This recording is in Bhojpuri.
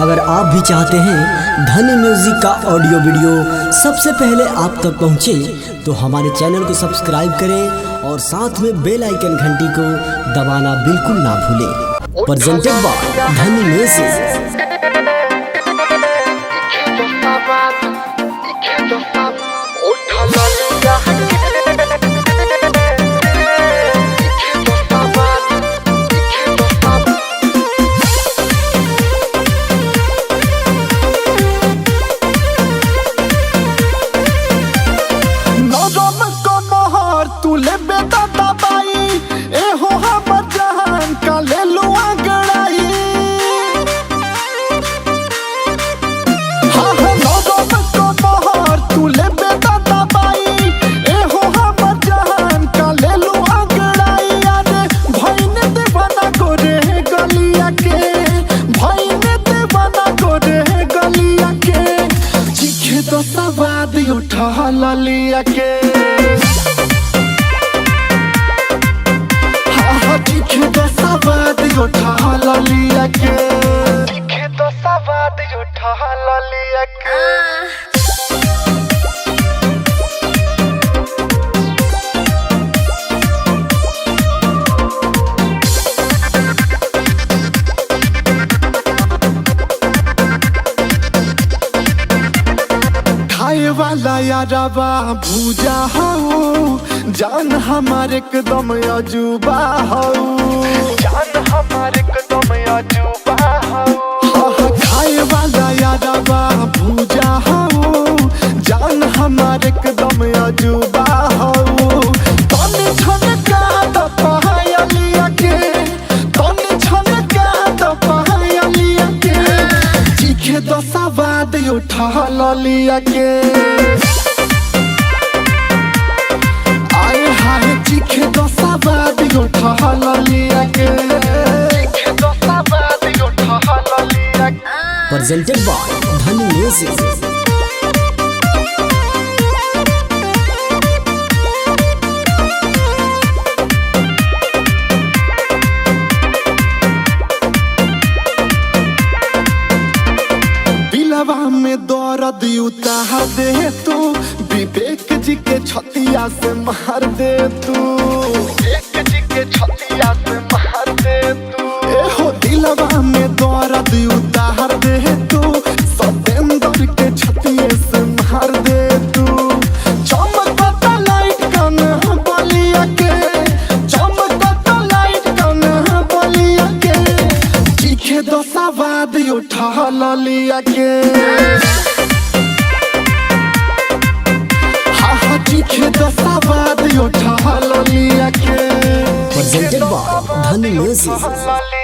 अगर आप भी चाहते हैं धनी म्यूजिक का ऑडियो वीडियो सबसे पहले आप तक पहुंचे तो हमारे चैनल को सब्सक्राइब करें और साथ में बेल आइकन घंटी को दबाना बिल्कुल ना भूलें। प्रेजेंटेड बाय धनी म्यूजिक। तुले बेटा दबाई ए हो हमर जहान का ले लो आंगड़ाई। हाँ हाँ नौगम को मोहर तुले बेटा दबाई ए हो हमर जहान का ले लो आंगड़ाई। अरे भाई ने दीवाना को रे गलिया के, भाई ने दीवाना को रे गलिया के, चीखे तो सवाद उठा ललिया के। चीखे तो सवाद उठा ललिया के, चीखे तो सवाद उठा ललिया के। खाए वाला यारबा भूजा हो, जान हमारे एकदम अजूबा हो, जान हमारे एकदम अजूबा हो। खाए वाला यारबा भूजा हो, जान हमारे एकदम अजूबा हो। तनी छनका तो पहायलिया के, तनी छनका तो पहायलिया के, चीखे तो सवाद उठा ललिया के। चीखे तो सवाद उठा ललिया के, चीखे तो सवाद उठा ललिया के। प्रेजेंटेड बाय धनी म्यूजिक। दिलवा में दर्द उतार दे तू, विवेक जी के छतिया से मार दे तू, विवेक जी के छतिया से मार दे तू। ए हो दिलवा में दर्द उतार दे तू, सतेंद्र के छतिया से मार दे तू। चमकता लाइट कन बलिया के, चमकता लाइट कन बलिया के, चीखे दो सवाद उठा ललिया के। चीखे तो सवाद उठा ललिया के। प्रेजेंटेड बाय धनी म्यूजिक।